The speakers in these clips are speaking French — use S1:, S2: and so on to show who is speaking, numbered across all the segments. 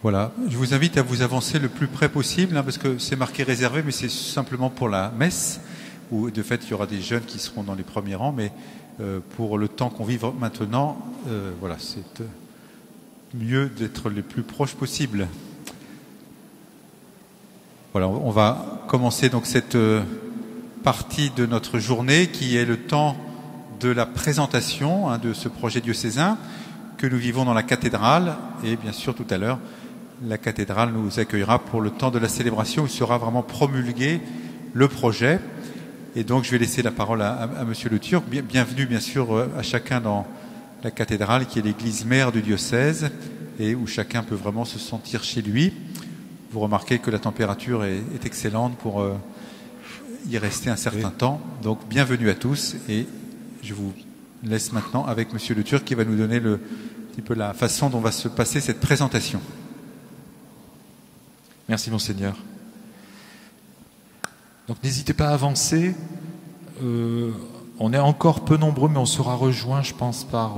S1: Voilà, je vous invite à vous avancer le plus près possible, parce que c'est marqué réservé, mais c'est simplement pour la messe, où de fait il y aura des jeunes qui seront dans les premiers rangs, mais pour le temps qu'on vive maintenant, voilà, c'est mieux d'être le plus proche possible. Voilà, on va commencer donc cette partie de notre journée qui est le temps de la présentation de ce projet diocésain que nous vivons dans la cathédrale, et bien sûr tout à l'heure la cathédrale nous accueillera pour le temps de la célébration où sera vraiment promulgué le projet. Et donc je vais laisser la parole à Monsieur Le Turc. Bienvenue bien sûr à chacun dans la cathédrale qui est l'église mère du diocèse et où chacun peut vraiment se sentir chez lui. Vous remarquez que la température est excellente pour y rester un certain temps. Donc bienvenue à tous et je vous laisse maintenant avec Monsieur Le Turc qui va nous donner un petit peu la façon dont va se passer cette présentation.
S2: Merci Monseigneur. Donc n'hésitez pas à avancer. On est encore peu nombreux, mais on sera rejoint, je pense, par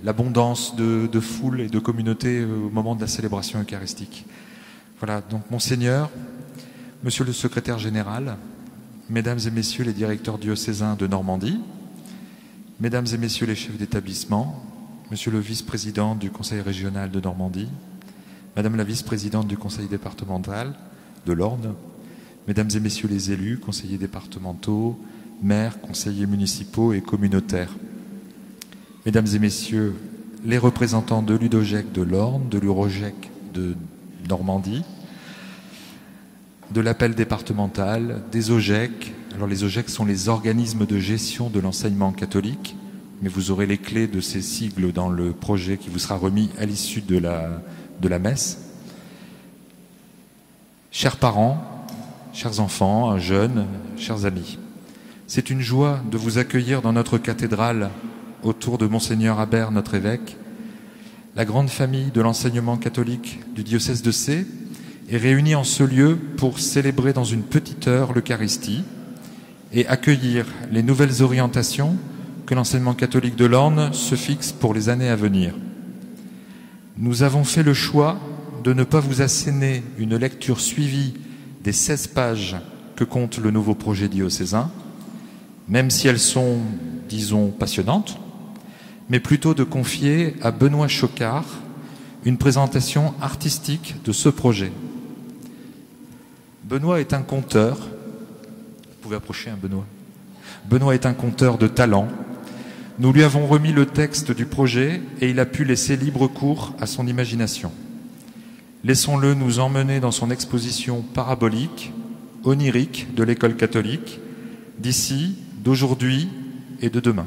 S2: l'abondance de foule et de communauté au moment de la célébration eucharistique. Voilà, donc Monseigneur, Monsieur le Secrétaire Général, Mesdames et Messieurs les directeurs diocésains de Normandie, Mesdames et Messieurs les chefs d'établissement, Monsieur le vice-président du Conseil régional de Normandie, Madame la vice-présidente du Conseil départemental de l'Orne, Mesdames et Messieurs les élus, conseillers départementaux, maires, conseillers municipaux et communautaires, Mesdames et Messieurs les représentants de l'UDOGEC de l'Orne, de l'UROGEC de Normandie, de l'appel départemental, des OGEC. Alors les OGEC sont les organismes de gestion de l'enseignement catholique, mais vous aurez les clés de ces sigles dans le projet qui vous sera remis à l'issue de la messe. Chers parents, chers enfants, jeunes, chers amis, c'est une joie de vous accueillir dans notre cathédrale autour de Monseigneur Habert, notre évêque. La grande famille de l'enseignement catholique du diocèse de Sées est réunie en ce lieu pour célébrer dans une petite heure l'Eucharistie et accueillir les nouvelles orientations que l'enseignement catholique de l'Orne se fixe pour les années à venir. Nous avons fait le choix de ne pas vous asséner une lecture suivie des 16 pages que compte le nouveau projet diocésain, même si elles sont, disons, passionnantes, mais plutôt de confier à Benoît Chocard une présentation artistique de ce projet. Benoît est un conteur. Vous pouvez approcher, Benoît. Benoît est un conteur de talent. Nous lui avons remis le texte du projet et il a pu laisser libre cours à son imagination. Laissons-le nous emmener dans son exposition parabolique, onirique de l'école catholique, d'ici, d'aujourd'hui et de demain.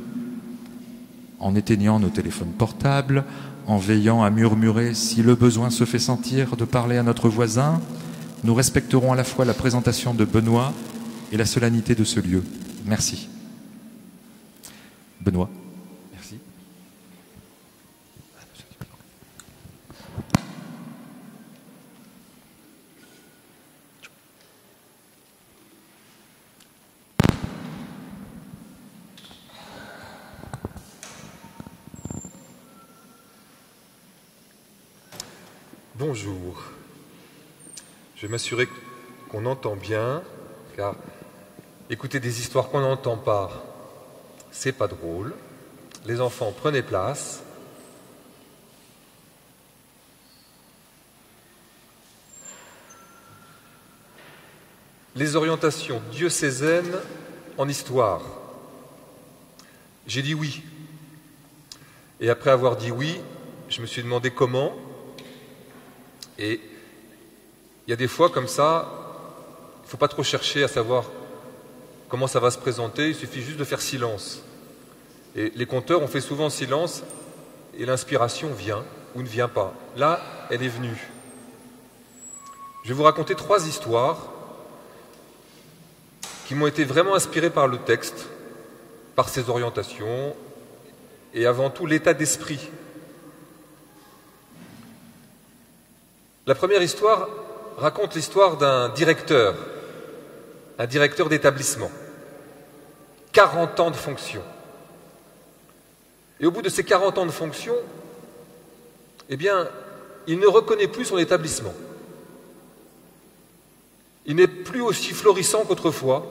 S2: En éteignant nos téléphones portables, en veillant à murmurer si le besoin se fait sentir de parler à notre voisin, nous respecterons à la fois la présentation de Benoît et la solennité de ce lieu. Merci. Benoît. Merci.
S3: Bonjour. Je vais m'assurer qu'on entend bien, car écouter des histoires qu'on n'entend pas, c'est pas drôle. Les enfants, prenez place. Les orientations diocésaines en histoire. J'ai dit oui. Et après avoir dit oui, je me suis demandé comment. Et il y a des fois comme ça, il ne faut pas trop chercher à savoir comment ça va se présenter, il suffit juste de faire silence. Et les conteurs ont fait souvent silence et l'inspiration vient ou ne vient pas. Là, elle est venue. Je vais vous raconter 3 histoires qui m'ont été vraiment inspirées par le texte, par ses orientations et avant tout l'état d'esprit. La première histoire raconte l'histoire d'un directeur, un directeur d'établissement. 40 ans de fonction. Et au bout de ces 40 ans de fonction, eh bien, il ne reconnaît plus son établissement. Il n'est plus aussi florissant qu'autrefois.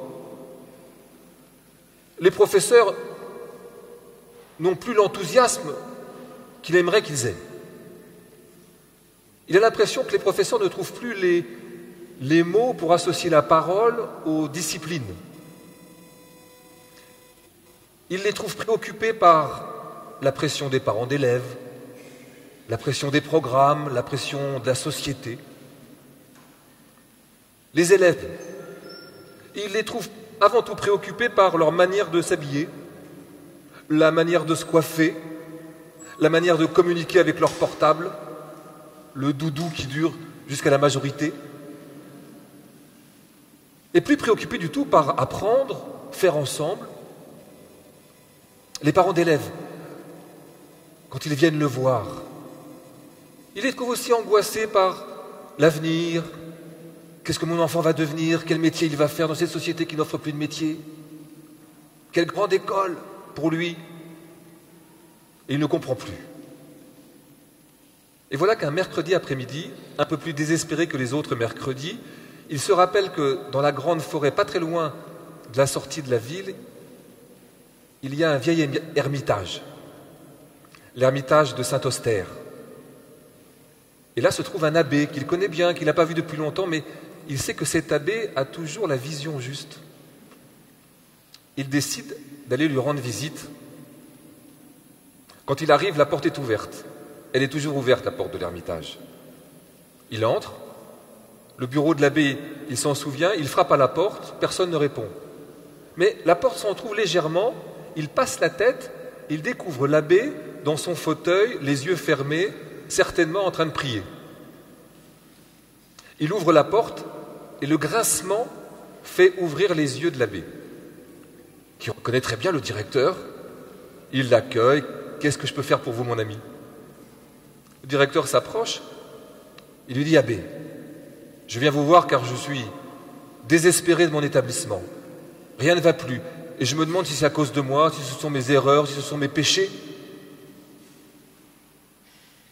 S3: Les professeurs n'ont plus l'enthousiasme qu'il aimerait qu'ils aient. Il a l'impression que les professeurs ne trouvent plus les mots pour associer la parole aux disciplines. Il les trouve préoccupés par la pression des parents d'élèves, la pression des programmes, la pression de la société. Les élèves, il les trouve avant tout préoccupés par leur manière de s'habiller, la manière de se coiffer, la manière de communiquer avec leur portable, le doudou qui dure jusqu'à la majorité. Et plus préoccupés du tout par apprendre, faire ensemble. Les parents d'élèves, quand ils viennent le voir, ils les trouvent aussi angoissés par l'avenir. Qu'est-ce que mon enfant va devenir? Quel métier il va faire dans cette société qui n'offre plus de métier? Quelle grande école pour lui? Et il ne comprend plus. Et voilà qu'un mercredi après-midi, un peu plus désespéré que les autres mercredis, il se rappelle que dans la grande forêt, pas très loin de la sortie de la ville, il y a un vieil ermitage, l'ermitage de Saint-Austère. Et là se trouve un abbé qu'il connaît bien, qu'il n'a pas vu depuis longtemps, mais il sait que cet abbé a toujours la vision juste. Il décide d'aller lui rendre visite. Quand il arrive, la porte est ouverte. Elle est toujours ouverte, la porte de l'ermitage. Il entre, le bureau de l'abbé, il s'en souvient, il frappe à la porte, personne ne répond. Mais la porte s'en trouve légèrement, il passe la tête, il découvre l'abbé dans son fauteuil, les yeux fermés, certainement en train de prier. Il ouvre la porte et le grincement fait ouvrir les yeux de l'abbé, qui reconnaît très bien le directeur. Il l'accueille. « Qu'est-ce que je peux faire pour vous, mon ami ?» Le directeur s'approche. Il lui dit « Abbé, je viens vous voir car je suis désespéré de mon établissement. Rien ne va plus. Et je me demande si c'est à cause de moi, si ce sont mes erreurs, si ce sont mes péchés. »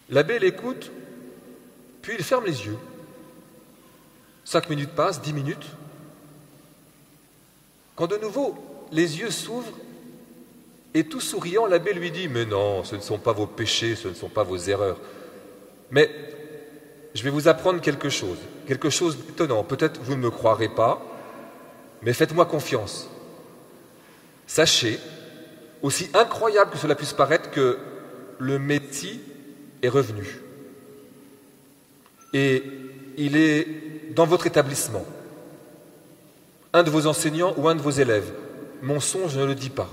S3: L'abbé l'écoute, puis il ferme les yeux. 5 minutes passent, 10 minutes. Quand de nouveau les yeux s'ouvrent, et tout souriant, l'abbé lui dit « Mais non, ce ne sont pas vos péchés, ce ne sont pas vos erreurs. Mais je vais vous apprendre quelque chose d'étonnant. Peut-être vous ne me croirez pas, mais faites-moi confiance. Sachez, aussi incroyable que cela puisse paraître, que le Messie est revenu. Et il est dans votre établissement. Un de vos enseignants ou un de vos élèves. Mon songe ne le dit pas. »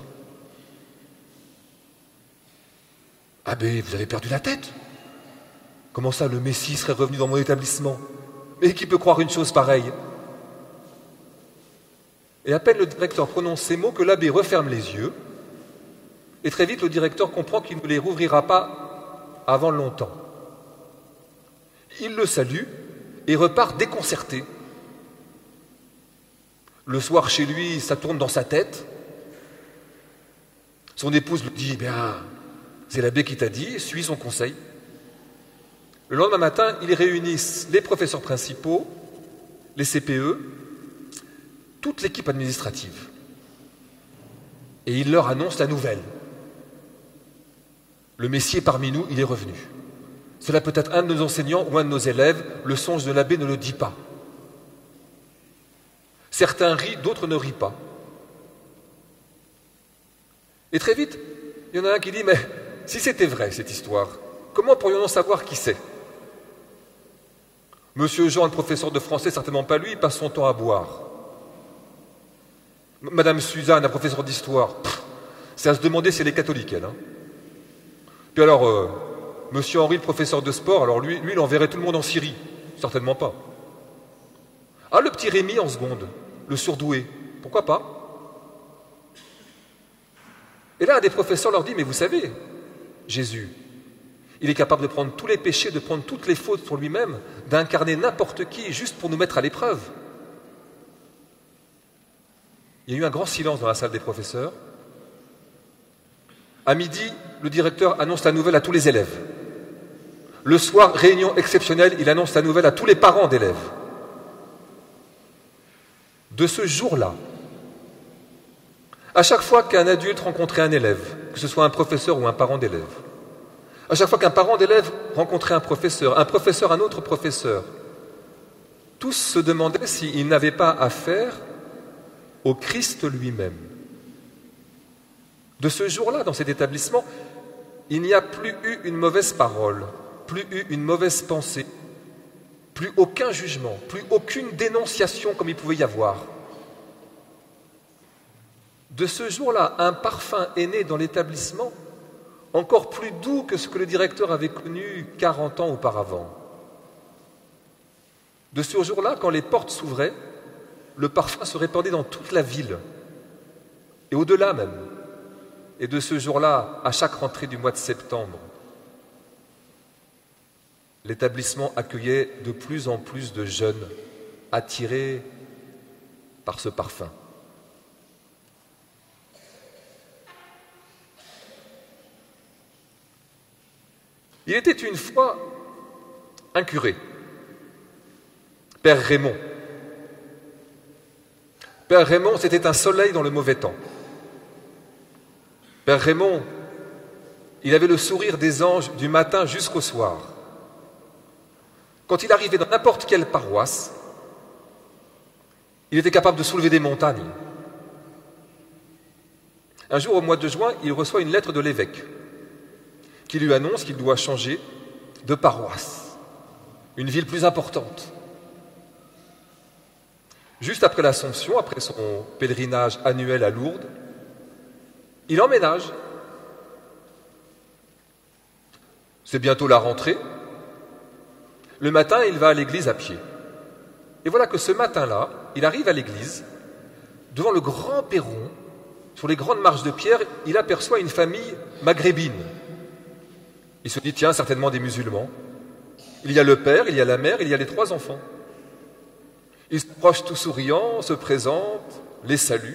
S3: « Abbé, vous avez perdu la tête? Comment ça, le Messie serait revenu dans mon établissement? Mais qui peut croire une chose pareille ?» Et à peine le directeur prononce ces mots que l'abbé referme les yeux, et très vite le directeur comprend qu'il ne les rouvrira pas avant longtemps. Il le salue et repart déconcerté. Le soir chez lui, ça tourne dans sa tête. Son épouse lui dit « Bien, c'est l'abbé qui t'a dit, suis son conseil. » Le lendemain matin, ils réunissent les professeurs principaux, les CPE, toute l'équipe administrative. Et ils leur annoncent la nouvelle. Le Messie est parmi nous, il est revenu. Cela peut être un de nos enseignants ou un de nos élèves, le songe de l'abbé ne le dit pas. Certains rient, d'autres ne rient pas. Et très vite, il y en a un qui dit « Mais si c'était vrai, cette histoire, comment pourrions-nous savoir qui c'est ?» Monsieur Jean, le professeur de français, certainement pas lui, il passe son temps à boire. Madame Suzanne, la professeure d'histoire, c'est à se demander si elle est catholique, elle. Puis alors, Monsieur Henri, le professeur de sport, alors lui, il enverrait tout le monde en Syrie. Certainement pas. Ah, le petit Rémi en seconde, le surdoué, pourquoi pas? Et là, un des professeurs leur dit, mais vous savez, Jésus, il est capable de prendre tous les péchés, de prendre toutes les fautes sur lui-même, d'incarner n'importe qui, juste pour nous mettre à l'épreuve. Il y a eu un grand silence dans la salle des professeurs. À midi, le directeur annonce la nouvelle à tous les élèves. Le soir, réunion exceptionnelle, il annonce la nouvelle à tous les parents d'élèves. De ce jour-là, à chaque fois qu'un adulte rencontrait un élève, que ce soit un professeur ou un parent d'élève, à chaque fois qu'un parent d'élève rencontrait un professeur un autre professeur, tous se demandaient s'ils n'avaient pas affaire au Christ lui-même. De ce jour-là, dans cet établissement, il n'y a plus eu une mauvaise parole, plus eu une mauvaise pensée, plus aucun jugement, plus aucune dénonciation comme il pouvait y avoir. De ce jour-là, un parfum est né dans l'établissement, encore plus doux que ce que le directeur avait connu 40 ans auparavant. De ce jour-là, quand les portes s'ouvraient, le parfum se répandait dans toute la ville, et au-delà même. Et de ce jour-là, à chaque rentrée du mois de septembre, l'établissement accueillait de plus en plus de jeunes attirés par ce parfum. Il était une fois un curé, Père Raymond. Père Raymond, c'était un soleil dans le mauvais temps. Père Raymond, il avait le sourire des anges du matin jusqu'au soir. Quand il arrivait dans n'importe quelle paroisse, il était capable de soulever des montagnes. Un jour, au mois de juin, il reçoit une lettre de l'évêque qui lui annonce qu'il doit changer de paroisse, une ville plus importante. Juste après l'Assomption, après son pèlerinage annuel à Lourdes, il emménage. C'est bientôt la rentrée. Le matin, il va à l'église à pied. Et voilà que ce matin-là, il arrive à l'église, devant le grand perron, sur les grandes marches de pierre, il aperçoit une famille maghrébine. Il se dit, tiens, certainement des musulmans. Il y a le père, il y a la mère, il y a les 3 enfants. Il se proche tout souriant, se présente, les salue.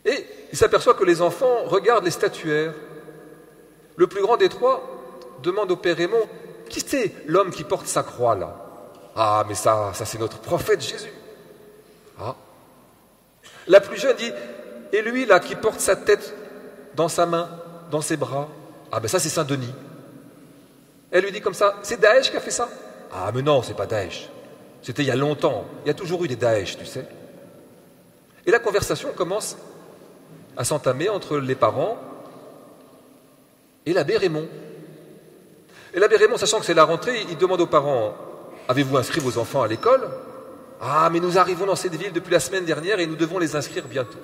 S3: Et il s'aperçoit que les enfants regardent les statuaires. Le plus grand des 3 demande au père Raymond, qui c'est l'homme qui porte sa croix là? Ah, mais ça c'est notre prophète Jésus. Ah. La plus jeune dit, et lui là qui porte sa tête dans sa main, dans ses bras? Ah ben ça c'est Saint Denis. Elle lui dit comme ça, c'est Daesh qui a fait ça? Ah mais non, c'est pas Daesh. C'était il y a longtemps. Il y a toujours eu des Daesh, tu sais. Et la conversation commence à s'entamer entre les parents et l'abbé Raymond. Et l'abbé Raymond, sachant que c'est la rentrée, il demande aux parents, avez-vous inscrit vos enfants à l'école? Ah, mais nous arrivons dans cette ville depuis la semaine dernière et nous devons les inscrire bientôt.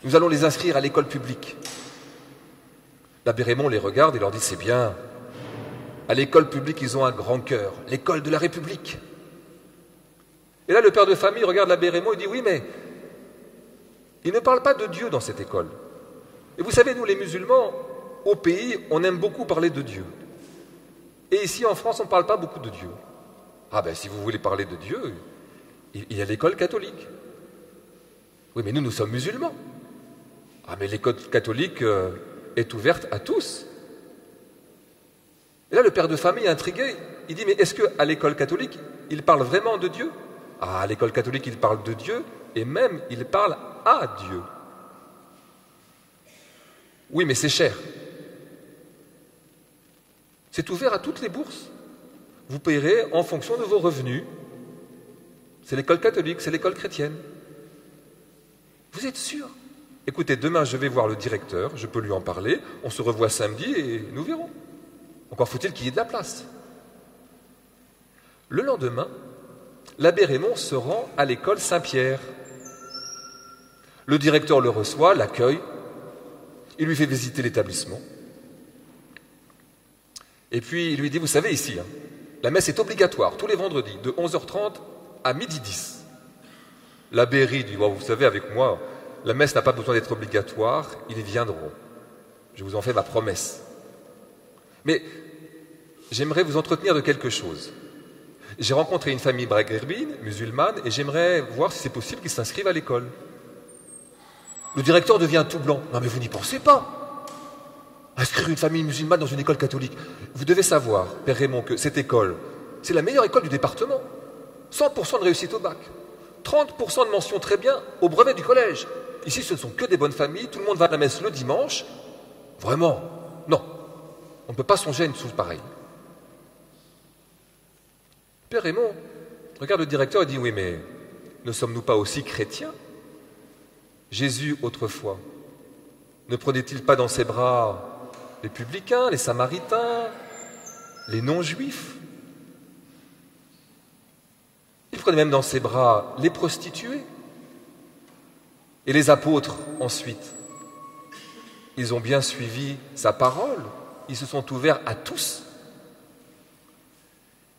S3: Nous allons les inscrire à l'école publique. L'abbé Raymond les regarde et leur dit, c'est bien. À l'école publique, ils ont un grand cœur, l'école de la République. Et là, le père de famille regarde l'abbé Raymond et dit, oui, mais il ne parle pas de Dieu dans cette école. Et vous savez, nous les musulmans, au pays, on aime beaucoup parler de Dieu. Et ici, en France, on ne parle pas beaucoup de Dieu. Ah ben, si vous voulez parler de Dieu, il y a l'école catholique. Oui, mais nous sommes musulmans. Ah, mais l'école catholique est ouverte à tous. Et là, le père de famille, intrigué, il dit, mais est-ce qu'à l'école catholique, il parle vraiment de Dieu? Ah, à l'école catholique, il parle de Dieu, et même, il parle à Dieu. Oui, mais c'est cher. C'est ouvert à toutes les bourses. Vous payerez en fonction de vos revenus. C'est l'école catholique, c'est l'école chrétienne. Vous êtes sûr? Écoutez, demain, je vais voir le directeur, je peux lui en parler, on se revoit samedi et nous verrons. Encore faut-il qu'il y ait de la place. Le lendemain, l'abbé Raymond se rend à l'école Saint-Pierre. Le directeur le reçoit, l'accueille, il lui fait visiter l'établissement. Et puis il lui dit, vous savez ici, la messe est obligatoire tous les vendredis, de 11h30 à 12h10. L'abbé rit, dit, vous savez, avec moi, la messe n'a pas besoin d'être obligatoire, ils viendront. Je vous en fais ma promesse. Mais j'aimerais vous entretenir de quelque chose. J'ai rencontré une famille maghrébine, musulmane, et j'aimerais voir si c'est possible qu'ils s'inscrivent à l'école. Le directeur devient tout blanc. Non mais vous n'y pensez pas. inscrire une famille musulmane dans une école catholique. Vous devez savoir, Père Raymond, que cette école, c'est la meilleure école du département. 100% de réussite au bac. 30% de mention très bien au brevet du collège. Ici, ce ne sont que des bonnes familles, tout le monde va à la messe le dimanche. Vraiment, non. On ne peut pas songer à une chose pareille. Père Raymond regarde le directeur et dit « Oui, mais ne sommes-nous pas aussi chrétiens ? Jésus, autrefois, ne prenait-il pas dans ses bras les publicains, les samaritains, les non-juifs ? Il prenait même dans ses bras les prostituées. Et les apôtres, ensuite, ils ont bien suivi sa parole, ils se sont ouverts à tous.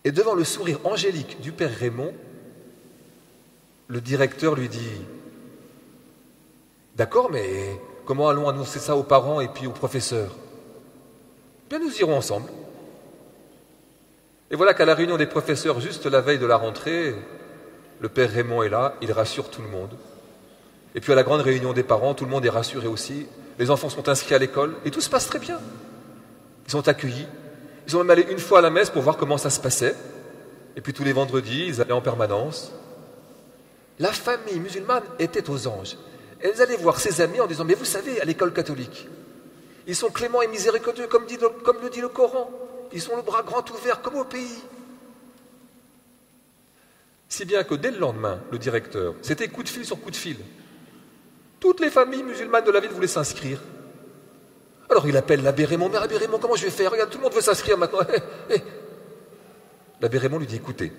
S3: Et devant le sourire angélique du Père Raymond, le directeur lui dit « D'accord, mais comment allons annoncer ça aux parents et puis aux professeurs ?»« Bien, nous irons ensemble. » Et voilà qu'à la réunion des professeurs, juste la veille de la rentrée, le Père Raymond est là, il rassure tout le monde. Et puis à la grande réunion des parents, tout le monde est rassuré aussi. Les enfants sont inscrits à l'école et tout se passe très bien. Ils sont accueillis. Ils sont même allés une fois à la messe pour voir comment ça se passait. Et puis tous les vendredis, ils allaient en permanence. La famille musulmane était aux anges. Elles allaient voir ses amis en disant « Mais vous savez, à l'école catholique, ils sont cléments et miséricordieux comme le dit le Coran. Ils sont le bras grand ouvert comme au pays. » Si bien que dès le lendemain, le directeur, c'était coup de fil sur coup de fil. Toutes les familles musulmanes de la ville voulaient s'inscrire. Alors il appelle l'abbé Raymond. « Mais abbé Raymond, comment je vais faire? Regarde, tout le monde veut s'inscrire maintenant. » L'abbé Raymond lui dit « Écoutez,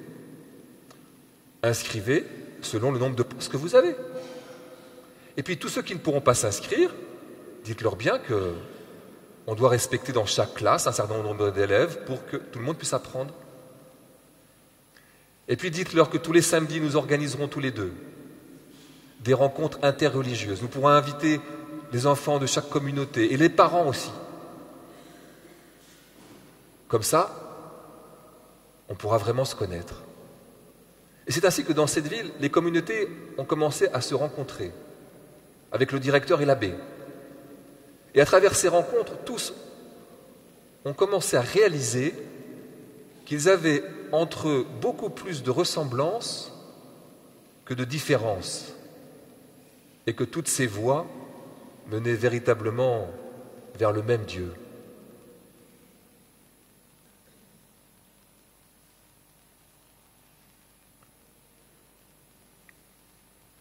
S3: inscrivez selon le nombre de postes que vous avez. Et puis tous ceux qui ne pourront pas s'inscrire, dites-leur bien que on doit respecter dans chaque classe un certain nombre d'élèves pour que tout le monde puisse apprendre. Et puis dites-leur que tous les samedis, nous organiserons tous les deux des rencontres interreligieuses. Nous pourrons inviter les enfants de chaque communauté et les parents aussi. Comme ça, on pourra vraiment se connaître. Et c'est ainsi que dans cette ville, les communautés ont commencé à se rencontrer avec le directeur et l'abbé. Et à travers ces rencontres, tous ont commencé à réaliser qu'ils avaient entre eux beaucoup plus de ressemblances que de différences, et que toutes ces voies menaient véritablement vers le même Dieu.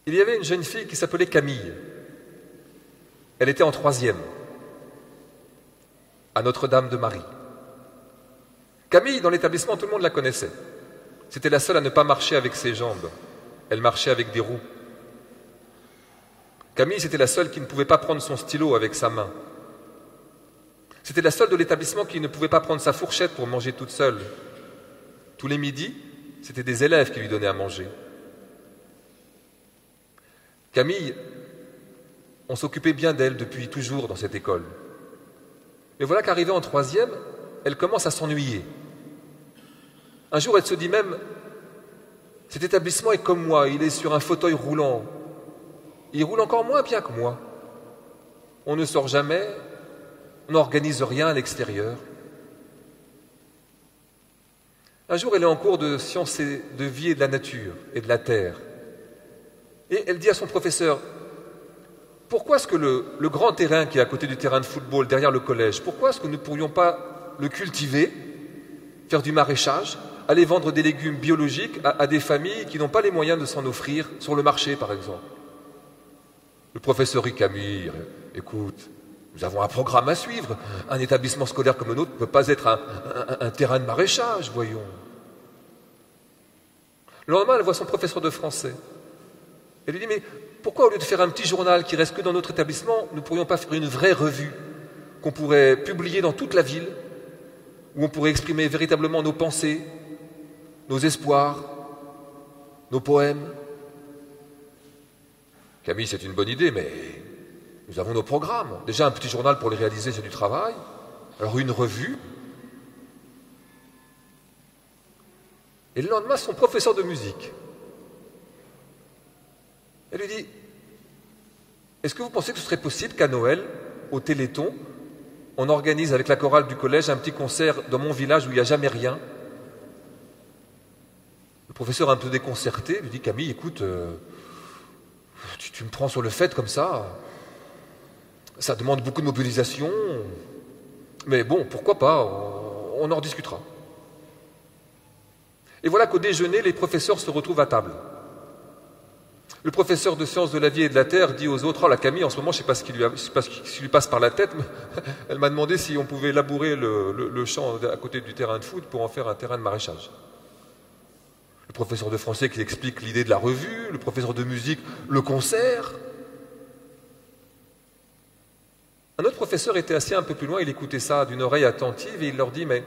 S3: Il y avait une jeune fille qui s'appelait Camille. Elle était en 3e, à Notre-Dame de Marie. Camille, dans l'établissement, tout le monde la connaissait. C'était la seule à ne pas marcher avec ses jambes. Elle marchait avec des roues. Camille, c'était la seule qui ne pouvait pas prendre son stylo avec sa main. C'était la seule de l'établissement qui ne pouvait pas prendre sa fourchette pour manger toute seule. Tous les midis, c'était des élèves qui lui donnaient à manger. Camille, on s'occupait bien d'elle depuis toujours dans cette école. Mais voilà qu'arrivée en 3e, elle commence à s'ennuyer. Un jour, elle se dit même « Cet établissement est comme moi, il est sur un fauteuil roulant. Il roule encore moins bien que moi. On ne sort jamais, on n'organise rien à l'extérieur. » Un jour, elle est en cours de sciences de vie et de la nature et de la terre. Et elle dit à son professeur « Pourquoi est-ce que le grand terrain qui est à côté du terrain de football, derrière le collège, pourquoi est-ce que nous ne pourrions pas le cultiver, faire du maraîchage, aller vendre des légumes biologiques à des familles qui n'ont pas les moyens de s'en offrir sur le marché, par exemple ?» Le professeur dit « Camille, écoute, nous avons un programme à suivre. Un établissement scolaire comme le nôtre ne peut pas être un terrain de maraîchage, voyons. » Le lendemain, elle voit son professeur de français. Elle lui dit « Mais pourquoi au lieu de faire un petit journal qui reste que dans notre établissement, nous ne pourrions pas faire une vraie revue qu'on pourrait publier dans toute la ville, où on pourrait exprimer véritablement nos pensées, nos espoirs, nos poèmes ?» Camille, c'est une bonne idée, mais nous avons nos programmes. Déjà, un petit journal pour les réaliser, c'est du travail. Alors une revue. Et le lendemain, son professeur de musique, elle lui dit « Est-ce que vous pensez que ce serait possible qu'à Noël, au Téléthon, on organise avec la chorale du collège un petit concert dans mon village où il n'y a jamais rien. Le professeur, un peu déconcerté, lui dit « Camille, écoute, tu me prends sur le fait comme ça. Ça demande beaucoup de mobilisation. Mais bon, pourquoi pas, on en rediscutera. » Et voilà qu'au déjeuner, les professeurs se retrouvent à table. Le professeur de sciences de la vie et de la terre dit aux autres « Oh, la Camille, en ce moment, je ne sais pas ce qui lui passe par la tête, mais elle m'a demandé si on pouvait labourer le champ à côté du terrain de foot pour en faire un terrain de maraîchage. » Le professeur de français qui explique l'idée de la revue, le professeur de musique, le concert. Un autre professeur était assis un peu plus loin, il écoutait ça d'une oreille attentive et il leur dit « Mais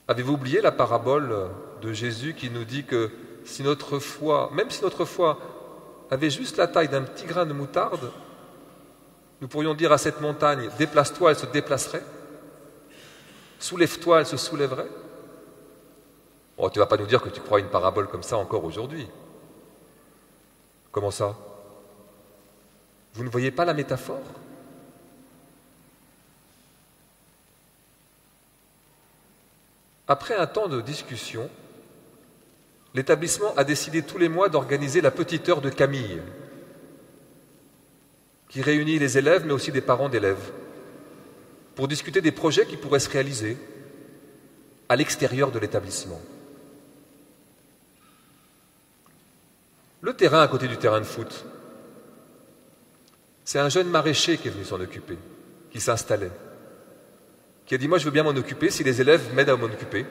S3: avez-vous oublié la parabole de Jésus qui nous dit que si notre foi, même si notre foi avait juste la taille d'un petit grain de moutarde, nous pourrions dire à cette montagne, déplace-toi, elle se déplacerait. Soulève-toi, elle se soulèverait. Oh, tu ne vas pas nous dire que tu crois à une parabole comme ça encore aujourd'hui. Comment ça? Vous ne voyez pas la métaphore? Après un temps de discussion, l'établissement a décidé tous les mois d'organiser la petite heure de Camille, qui réunit les élèves, mais aussi des parents d'élèves, pour discuter des projets qui pourraient se réaliser à l'extérieur de l'établissement. Le terrain à côté du terrain de foot, c'est un jeune maraîcher qui est venu s'en occuper, qui s'installait, qui a dit « Moi, je veux bien m'en occuper si les élèves m'aident à m'en occuper. »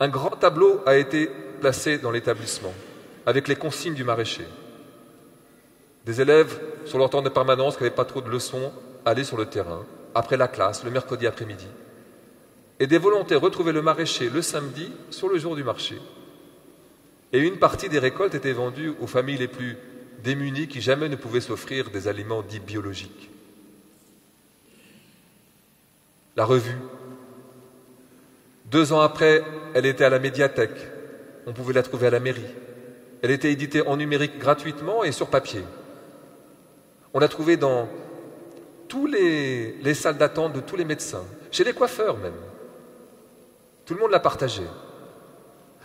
S3: Un grand tableau a été placé dans l'établissement, avec les consignes du maraîcher. Des élèves, sur leur temps de permanence, qui n'avaient pas trop de leçons, allaient sur le terrain, après la classe, le mercredi après-midi. Et des volontaires retrouvaient le maraîcher le samedi, sur le jour du marché. Et une partie des récoltes était vendue aux familles les plus démunies qui jamais ne pouvaient s'offrir des aliments dits biologiques. La revue. 2 ans après, elle était à la médiathèque. On pouvait la trouver à la mairie. Elle était éditée en numérique gratuitement et sur papier. On l'a trouvée dans toutes les salles d'attente de tous les médecins, chez les coiffeurs même. Tout le monde l'a partagée.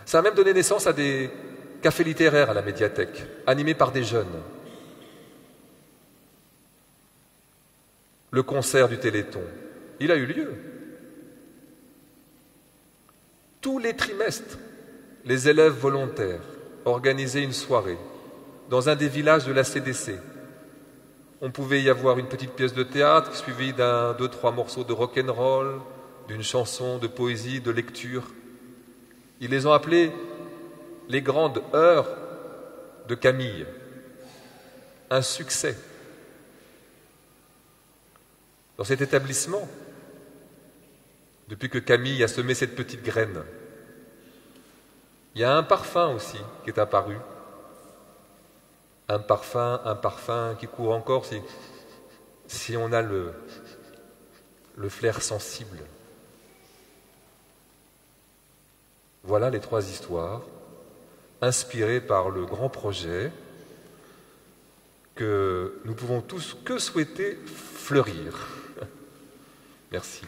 S3: Ça a même donné naissance à des cafés littéraires à la médiathèque, animés par des jeunes. Le concert du Téléthon, il a eu lieu. Tous les trimestres, les élèves volontaires organisaient une soirée dans un des villages de la CDC. On pouvait y avoir une petite pièce de théâtre suivie d'un, 2, 3 morceaux de rock'n'roll, d'une chanson, de poésie, de lecture. Ils les ont appelées les grandes heures de Camille. Un succès. Dans cet établissement, depuis que Camille a semé cette petite graine, il y a un parfum aussi qui est apparu. Un parfum qui court encore si on a le flair sensible. Voilà les 3 histoires, inspirées par le grand projet que nous pouvons tous que souhaiter fleurir. Merci.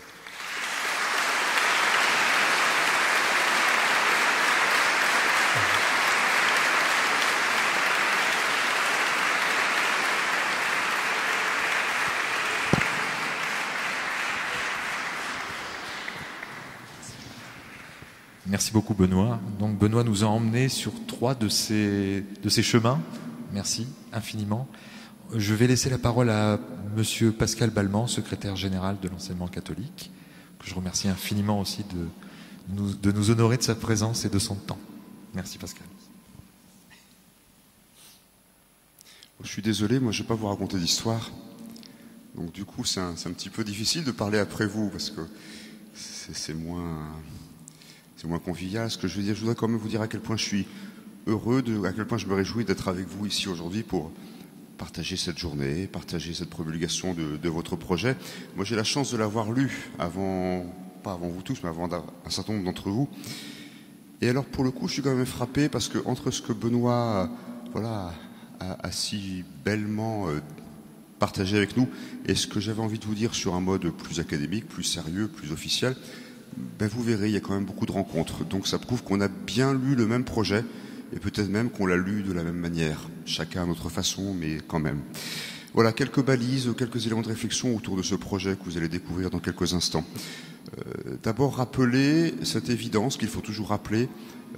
S2: Merci beaucoup Benoît. Donc Benoît nous a emmenés sur 3 de ces chemins. Merci infiniment. Je vais laisser la parole à Monsieur Pascal Balmand, secrétaire général de l'enseignement catholique, que je remercie infiniment aussi de nous honorer de sa présence et de son temps. Merci Pascal.
S4: Je suis désolé, moi je ne vais pas vous raconter d'histoire. Donc du coup c'est un petit peu difficile de parler après vous parce que c'est moins convivial. Ce que je veux dire, je voudrais quand même vous dire à quel point je suis heureux, à quel point je me réjouis d'être avec vous ici aujourd'hui pour partager cette journée, partager cette promulgation de votre projet. Moi j'ai la chance de l'avoir lu pas avant vous tous, mais avant un certain nombre d'entre vous. Et alors pour le coup je suis quand même frappé parce que entre ce que Benoît a si bellement partager avec nous. Et ce que j'avais envie de vous dire sur un mode plus académique, plus sérieux, plus officiel, vous verrez, il y a quand même beaucoup de rencontres. Donc ça prouve qu'on a bien lu le même projet et peut-être même qu'on l'a lu de la même manière. Chacun à notre façon, mais quand même. Voilà, quelques balises, quelques éléments de réflexion autour de ce projet que vous allez découvrir dans quelques instants. D'abord, rappeler cette évidence qu'il faut toujours rappeler,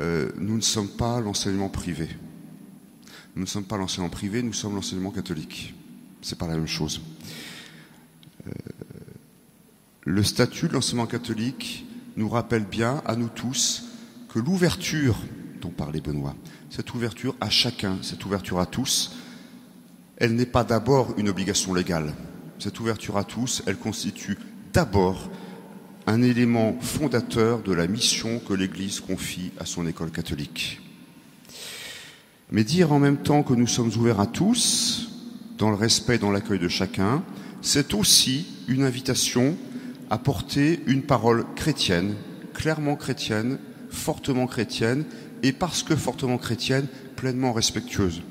S4: nous ne sommes pas l'enseignement privé. Nous ne sommes pas l'enseignement privé, nous sommes l'enseignement catholique. C'est pas la même chose. Le statut de l'enseignement catholique nous rappelle bien, à nous tous, que l'ouverture dont parlait Benoît, cette ouverture à chacun, cette ouverture à tous, elle n'est pas d'abord une obligation légale. Cette ouverture à tous, elle constitue d'abord un élément fondateur de la mission que l'Église confie à son école catholique. Mais dire en même temps que nous sommes ouverts à tous, dans le respect et dans l'accueil de chacun, c'est aussi une invitation à porter une parole chrétienne, clairement chrétienne, fortement chrétienne, et parce que fortement chrétienne, pleinement respectueuse.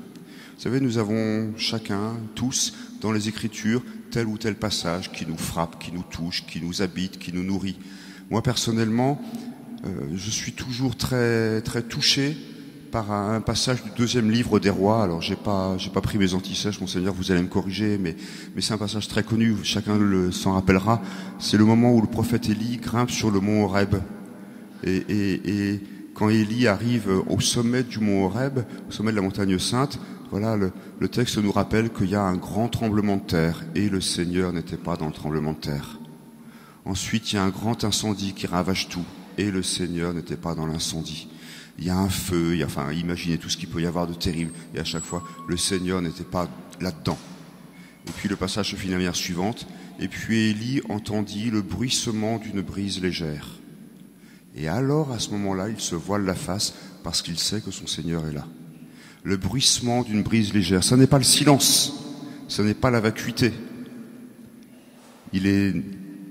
S4: Vous savez, nous avons chacun, tous, dans les Écritures, tel ou tel passage qui nous frappe, qui nous touche, qui nous habite, qui nous nourrit. Moi, personnellement, je suis toujours très, très touché par un passage du 2e livre des Rois. Alors, j'ai pas pris mes antisèches, Monseigneur, vous allez me corriger, mais c'est un passage très connu, chacun s'en rappellera. C'est le moment où le prophète Élie grimpe sur le mont Horeb. Et quand Élie arrive au sommet du mont Horeb, au sommet de la montagne sainte, voilà, le texte nous rappelle qu'il y a un grand tremblement de terre, et le Seigneur n'était pas dans le tremblement de terre. Ensuite, il y a un grand incendie qui ravage tout, et le Seigneur n'était pas dans l'incendie. Il y a un feu, imaginez tout ce qu'il peut y avoir de terrible, et à chaque fois, le Seigneur n'était pas là-dedans. Et puis le passage se finit de la manière suivante, et puis Élie entendit le bruissement d'une brise légère. Et alors, à ce moment-là, il se voile la face, parce qu'il sait que son Seigneur est là. Le bruissement d'une brise légère, ça n'est pas le silence, ça n'est pas la vacuité. Il est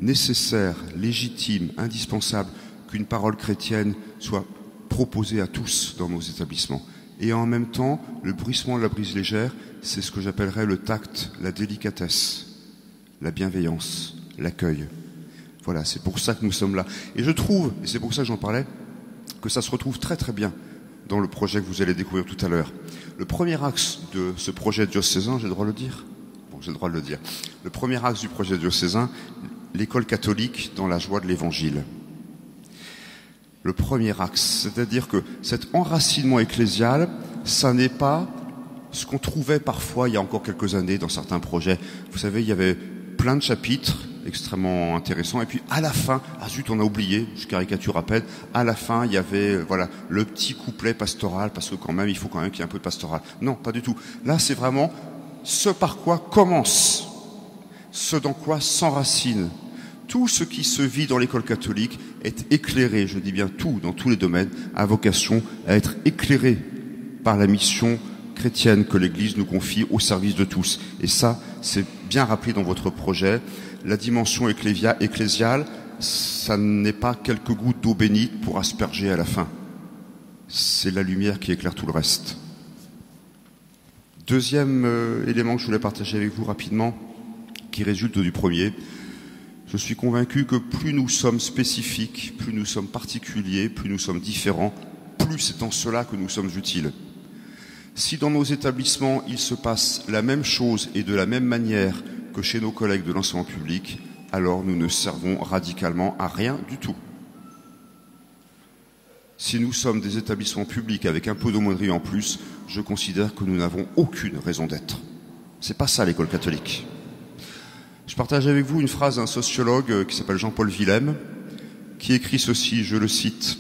S4: nécessaire, légitime, indispensable qu'une parole chrétienne soit proposée à tous dans nos établissements. Et en même temps, le bruissement de la brise légère, c'est ce que j'appellerais le tact, la délicatesse, la bienveillance, l'accueil. Voilà, c'est pour ça que nous sommes là. Et je trouve, et c'est pour ça que j'en parlais, que ça se retrouve très très bien dans le projet que vous allez découvrir tout à l'heure. Le premier axe de ce projet diocésain, j'ai le droit de le dire ? Bon, j'ai le droit de le dire. Le premier axe du projet diocésain, l'école catholique dans la joie de l'Évangile. Le premier axe, c'est-à-dire que cet enracinement ecclésial, ça n'est pas ce qu'on trouvait parfois il y a encore quelques années dans certains projets. Vous savez, il y avait plein de chapitres extrêmement intéressants, et puis à la fin, ah zut, on a oublié, je caricature à peine, à la fin, il y avait le petit couplet pastoral, parce que quand même, il faut quand même qu'il y ait un peu de pastoral. Non, pas du tout. Là, c'est vraiment ce par quoi commence, ce dans quoi s'enracine. Tout ce qui se vit dans l'école catholique est éclairé, je dis bien tout, dans tous les domaines, a vocation à être éclairé par la mission chrétienne que l'Église nous confie au service de tous. Et ça, c'est bien rappelé dans votre projet. La dimension ecclésiale, ça n'est pas quelques gouttes d'eau bénite pour asperger à la fin. C'est la lumière qui éclaire tout le reste. Deuxième élément que je voulais partager avec vous rapidement, qui résulte du premier. Je suis convaincu que plus nous sommes spécifiques, plus nous sommes particuliers, plus nous sommes différents, plus c'est en cela que nous sommes utiles. Si dans nos établissements, il se passe la même chose et de la même manière que chez nos collègues de l'enseignement public, alors nous ne servons radicalement à rien du tout. Si nous sommes des établissements publics avec un peu d'aumônerie en plus, je considère que nous n'avons aucune raison d'être. C'est pas ça l'école catholique. Je partage avec vous une phrase d'un sociologue qui s'appelle Jean-Paul Villem, qui écrit ceci, je le cite: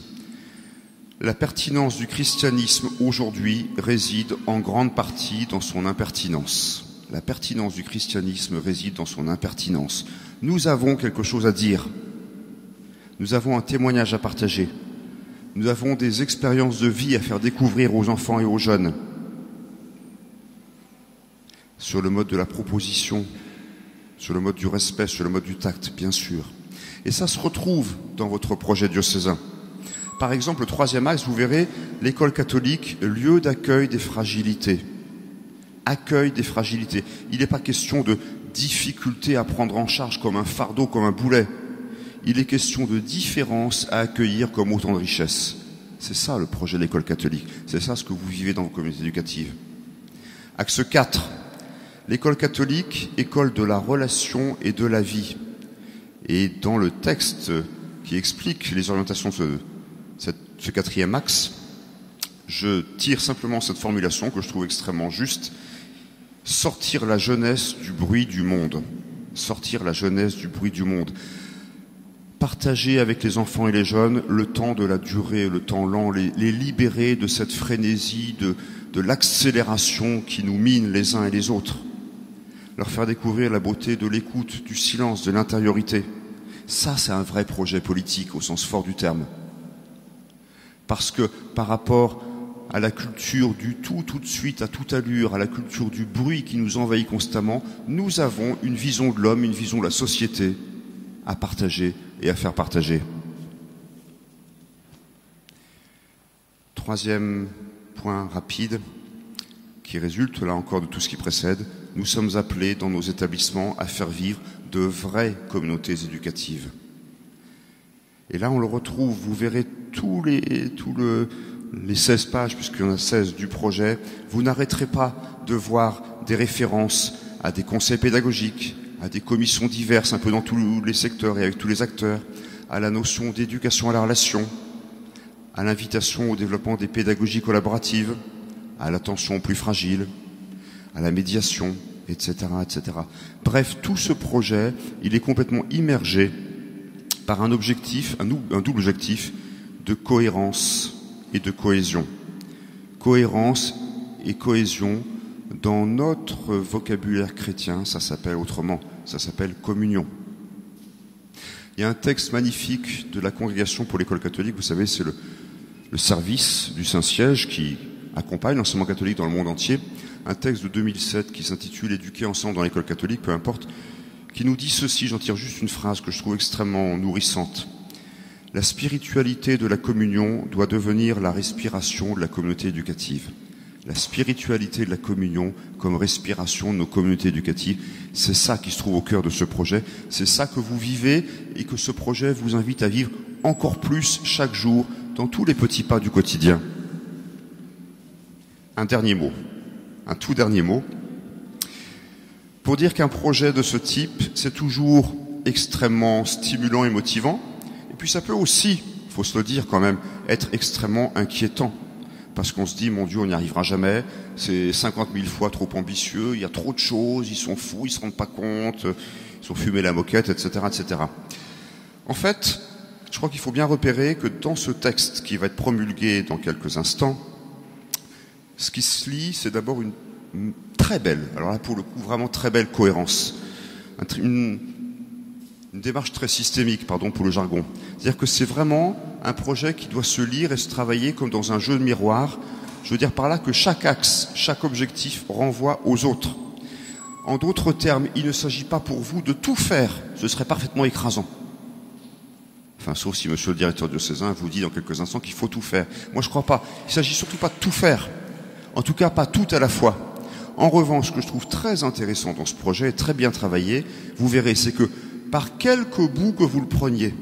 S4: « La pertinence du christianisme aujourd'hui réside en grande partie dans son impertinence. » La pertinence du christianisme réside dans son impertinence. Nous avons quelque chose à dire. Nous avons un témoignage à partager. Nous avons des expériences de vie à faire découvrir aux enfants et aux jeunes. Sur le mode de la proposition, sur le mode du respect, sur le mode du tact, bien sûr. Et ça se retrouve dans votre projet diocésain. Par exemple, le troisième axe, vous verrez, l'école catholique, lieu d'accueil des fragilités. accueil des fragilités. Il n'est pas question de difficulté à prendre en charge comme un fardeau, comme un boulet. Il est question de différence à accueillir comme autant de richesse. C'est ça le projet de l'école catholique. C'est ça ce que vous vivez dans vos communautés éducatives. Axe 4. L'école catholique, école de la relation et de la vie. Et dans le texte qui explique les orientations de ce quatrième axe, je tire simplement cette formulation que je trouve extrêmement juste. Sortir la jeunesse du bruit du monde. Sortir la jeunesse du bruit du monde. Partager avec les enfants et les jeunes le temps de la durée, le temps lent, les libérer de cette frénésie, de l'accélération qui nous mine les uns et les autres. Leur faire découvrir la beauté de l'écoute, du silence, de l'intériorité. Ça, c'est un vrai projet politique au sens fort du terme. Parce que par rapport à la culture du tout de suite, à toute allure, à la culture du bruit qui nous envahit constamment, nous avons une vision de l'homme, une vision de la société à partager et à faire partager. Troisième point rapide, qui résulte là encore de tout ce qui précède, nous sommes appelés dans nos établissements à faire vivre de vraies communautés éducatives. Et là on le retrouve, vous verrez tous les 16 pages, puisqu'il y en a 16 du projet, vous n'arrêterez pas de voir des références à des conseils pédagogiques, à des commissions diverses, un peu dans tous les secteurs et avec tous les acteurs, à la notion d'éducation à la relation, à l'invitation au développement des pédagogies collaboratives, à l'attention aux plus fragiles, à la médiation, etc., etc. Bref, tout ce projet, il est complètement immergé par un objectif, un double objectif de cohérence et de cohésion. Cohérence et cohésion, dans notre vocabulaire chrétien, ça s'appelle autrement, ça s'appelle communion. Il y a un texte magnifique de la Congrégation pour l'école catholique, vous savez, c'est le service du Saint-Siège qui accompagne l'enseignement catholique dans le monde entier, un texte de 2007 qui s'intitule « Éduquer ensemble dans l'école catholique », peu importe, qui nous dit ceci, j'en tire juste une phrase que je trouve extrêmement nourrissante. La spiritualité de la communion doit devenir la respiration de la communauté éducative. La spiritualité de la communion comme respiration de nos communautés éducatives, c'est ça qui se trouve au cœur de ce projet, c'est ça que vous vivez et que ce projet vous invite à vivre encore plus chaque jour dans tous les petits pas du quotidien. Un dernier mot, un tout dernier mot, pour dire qu'un projet de ce type, c'est toujours extrêmement stimulant et motivant, et puis ça peut aussi, il faut se le dire quand même, être extrêmement inquiétant. Parce qu'on se dit, mon Dieu, on n'y arrivera jamais, c'est 50 000 fois trop ambitieux, il y a trop de choses, ils sont fous, ils ne se rendent pas compte, ils ont fumé la moquette, etc., etc. En fait, je crois qu'il faut bien repérer que dans ce texte qui va être promulgué dans quelques instants, ce qui se lit, c'est d'abord une très belle, alors là pour le coup, vraiment très belle cohérence. Une démarche très systémique, pardon pour le jargon. C'est-à-dire que c'est vraiment un projet qui doit se lire et se travailler comme dans un jeu de miroir. Je veux dire par là que chaque axe, chaque objectif renvoie aux autres. En d'autres termes, il ne s'agit pas pour vous de tout faire, ce serait parfaitement écrasant. Enfin, sauf si monsieur le directeur diocésain vous dit dans quelques instants qu'il faut tout faire. Moi, je crois pas. Il s'agit surtout pas de tout faire. En tout cas, pas tout à la fois. En revanche, ce que je trouve très intéressant dans ce projet, très bien travaillé, vous verrez, c'est que par quelque bout que vous le preniez,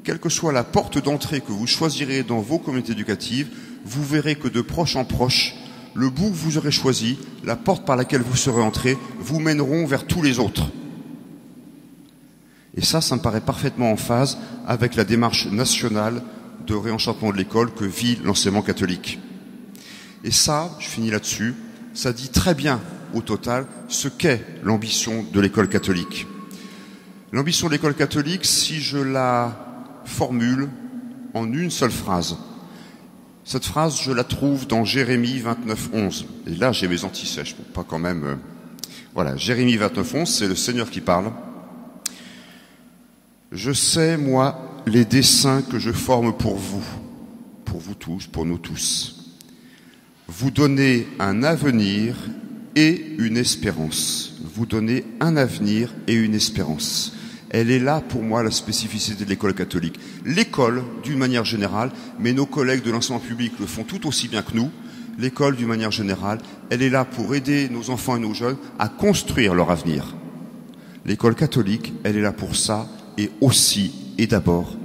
S4: quelle que soit la porte d'entrée que vous choisirez dans vos communautés éducatives, vous verrez que de proche en proche, le bout que vous aurez choisi, la porte par laquelle vous serez entré, vous mèneront vers tous les autres. Et ça me paraît parfaitement en phase avec la démarche nationale de réenchantement de l'école que vit l'enseignement catholique. Et ça, je finis là-dessus, ça dit très bien, au total, ce qu'est l'ambition de l'école catholique. L'ambition de l'école catholique, si je la formule en une seule phrase, cette phrase, je la trouve dans Jérémie 29:11. Et là, j'ai mes antisèches, pour pas quand même... Voilà, Jérémie 29:11, c'est le Seigneur qui parle. Je sais, moi, les desseins que je forme pour vous tous, pour nous tous. Vous donnez un avenir et une espérance. Vous donnez un avenir et une espérance. Elle est là, pour moi, la spécificité de l'école catholique. L'école, d'une manière générale, mais nos collègues de l'enseignement public le font tout aussi bien que nous, l'école d'une manière générale, elle est là pour aider nos enfants et nos jeunes à construire leur avenir. L'école catholique, elle est là pour ça, et aussi, et d'abord,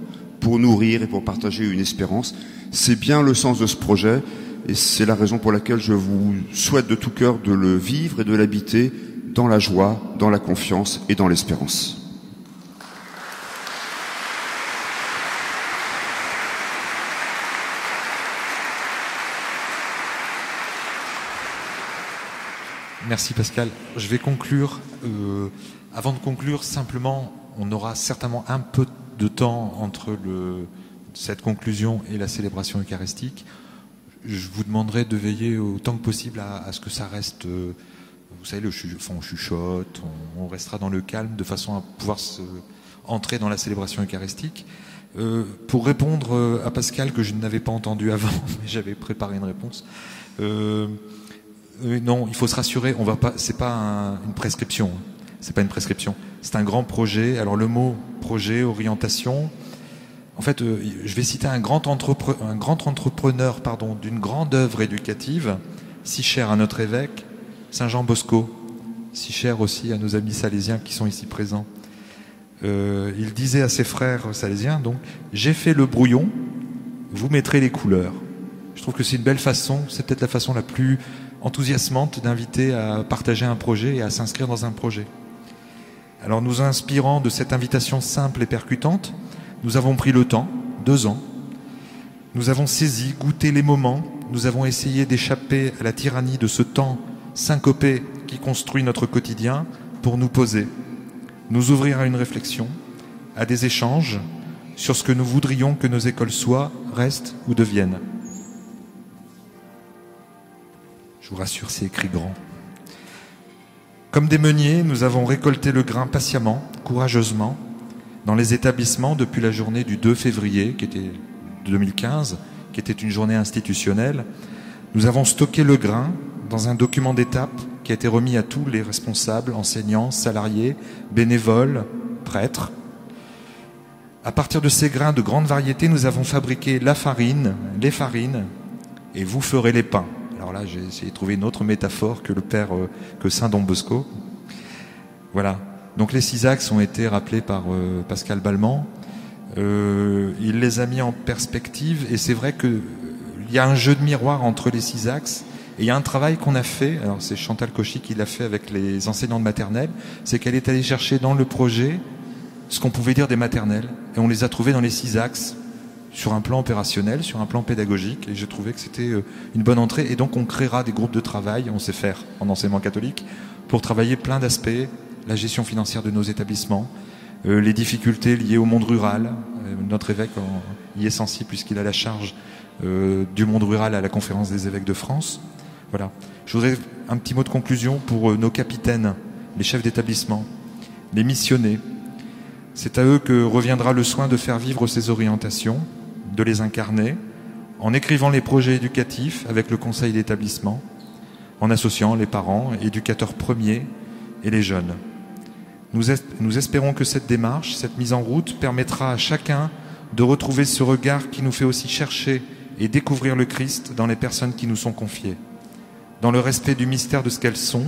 S4: pour nourrir et pour partager une espérance. C'est bien le sens de ce projet, et c'est la raison pour laquelle je vous souhaite de tout cœur de le vivre et de l'habiter dans la joie, dans la confiance et dans l'espérance.
S2: Merci Pascal. Je vais conclure. Avant de conclure, simplement, on aura certainement un peu de temps entre cette conclusion et la célébration eucharistique. Je vous demanderai de veiller autant que possible à ce que ça reste, vous savez, on chuchote, on restera dans le calme de façon à pouvoir entrer dans la célébration eucharistique. Pour répondre à Pascal, que je n'avais pas entendu avant, mais j'avais préparé une réponse. Non, il faut se rassurer, on va pas. C'est pas une prescription. C'est pas une prescription. C'est un grand projet. Alors le mot projet, orientation. En fait, je vais citer un grand entrepreneur, d'une grande œuvre éducative, si cher à notre évêque, Saint Jean Bosco, si cher aussi à nos amis salésiens qui sont ici présents. Il disait à ses frères salésiens, donc, j'ai fait le brouillon, vous mettrez les couleurs. Je trouve que c'est une belle façon. C'est peut-être la façon la plus enthousiasmante d'inviter à partager un projet et à s'inscrire dans un projet. Alors, nous inspirant de cette invitation simple et percutante, nous avons pris le temps, 2 ans. Nous avons saisi, goûté les moments. Nous avons essayé d'échapper à la tyrannie de ce temps syncopé qui construit notre quotidien pour nous poser, nous ouvrir à une réflexion, à des échanges sur ce que nous voudrions que nos écoles soient, restent ou deviennent. Je vous rassure, c'est écrit grand. Comme des meuniers, nous avons récolté le grain patiemment, courageusement, dans les établissements depuis la journée du 2 février, qui était 2015, qui était une journée institutionnelle. Nous avons stocké le grain dans un document d'étape qui a été remis à tous les responsables, enseignants, salariés, bénévoles, prêtres. À partir de ces grains de grande variété, nous avons fabriqué la farine, les farines, et vous ferez les pains. Alors là, j'ai essayé de trouver une autre métaphore que Saint Don Bosco. Voilà. Donc les 6 axes ont été rappelés par Pascal Balmand. Il les a mis en perspective, et c'est vrai qu'il y a un jeu de miroir entre les 6 axes. Et il y a un travail qu'on a fait, alors c'est Chantal Cauchy qui l'a fait avec les enseignants de maternelle, c'est qu'elle est allée chercher dans le projet ce qu'on pouvait dire des maternelles, et on les a trouvés dans les 6 axes, sur un plan opérationnel, sur un plan pédagogique, et j'ai trouvé que c'était une bonne entrée. Et donc on créera des groupes de travail, on sait faire en enseignement catholique, pour travailler plein d'aspects, la gestion financière de nos établissements, les difficultés liées au monde rural. Notre évêque y est sensible puisqu'il a la charge du monde rural à la conférence des évêques de France. Voilà. Je voudrais un petit mot de conclusion pour nos capitaines, les chefs d'établissement, les missionnés. C'est à eux que reviendra le soin de faire vivre ces orientations, de les incarner, en écrivant les projets éducatifs avec le conseil d'établissement, en associant les parents, éducateurs premiers et les jeunes. Nous espérons que cette démarche, cette mise en route, permettra à chacun de retrouver ce regard qui nous fait aussi chercher et découvrir le Christ dans les personnes qui nous sont confiées, dans le respect du mystère de ce qu'elles sont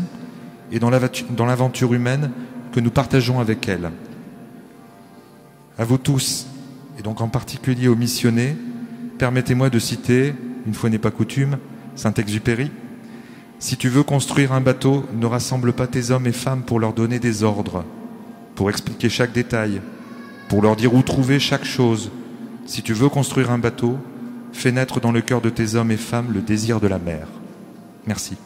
S2: et dans l'aventure humaine que nous partageons avec elles. À vous tous, et donc en particulier aux missionnés, permettez-moi de citer, une fois n'est pas coutume, Saint-Exupéry. Si tu veux construire un bateau, ne rassemble pas tes hommes et femmes pour leur donner des ordres, pour expliquer chaque détail, pour leur dire où trouver chaque chose. Si tu veux construire un bateau, fais naître dans le cœur de tes hommes et femmes le désir de la mer. Merci.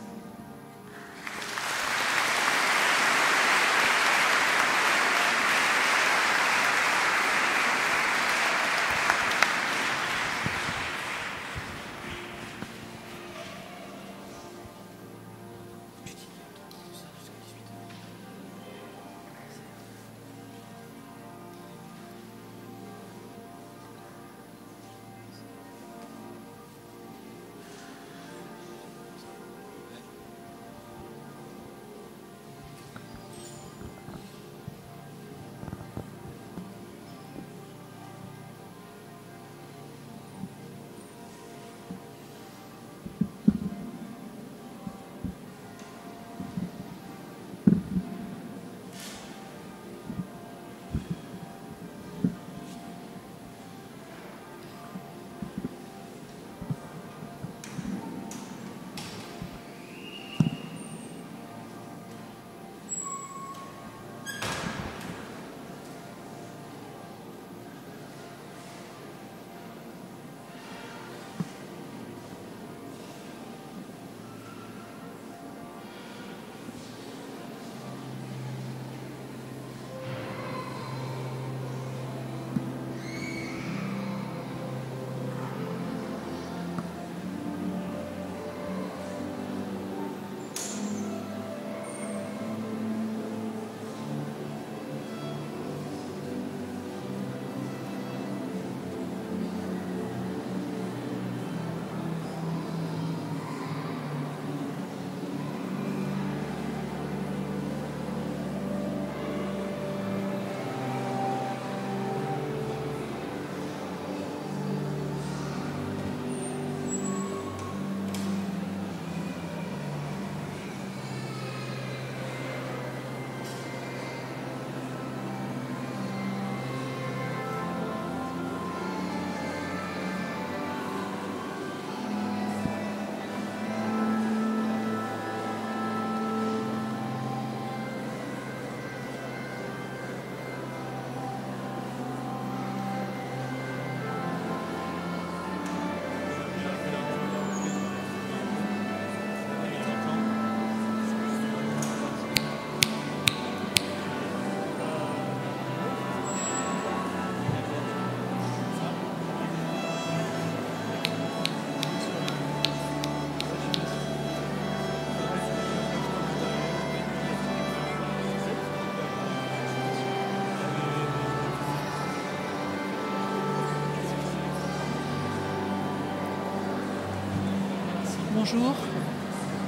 S5: Bonjour.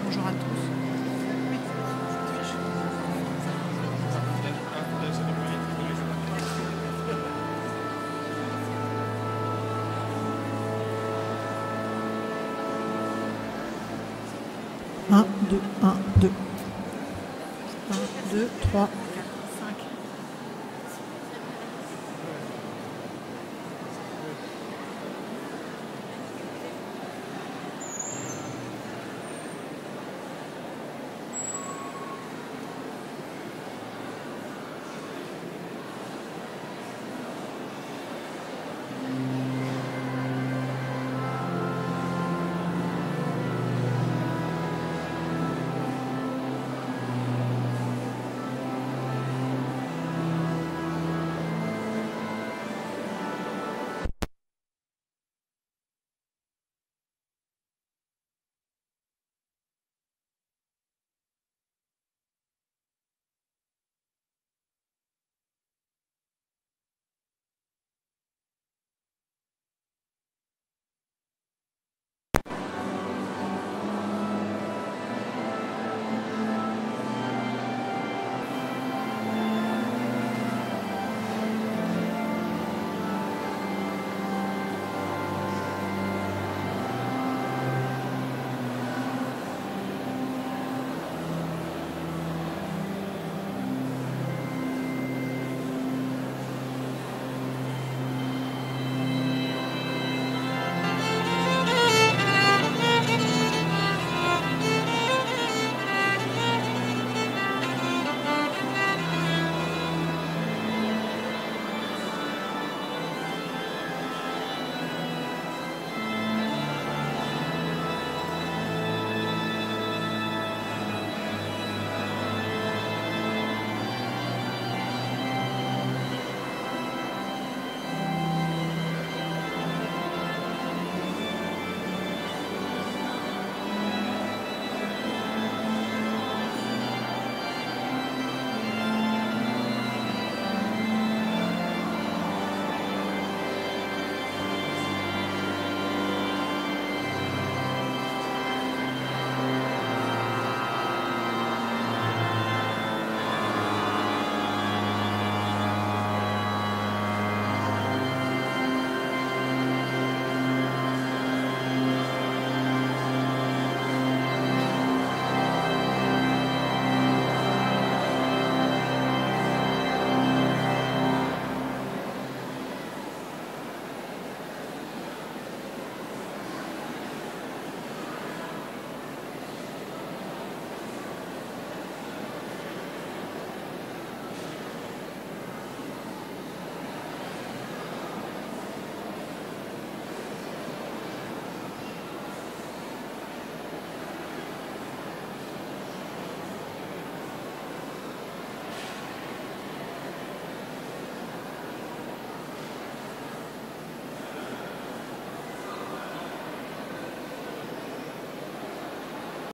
S5: Bonjour à tous. Un, deux, 3.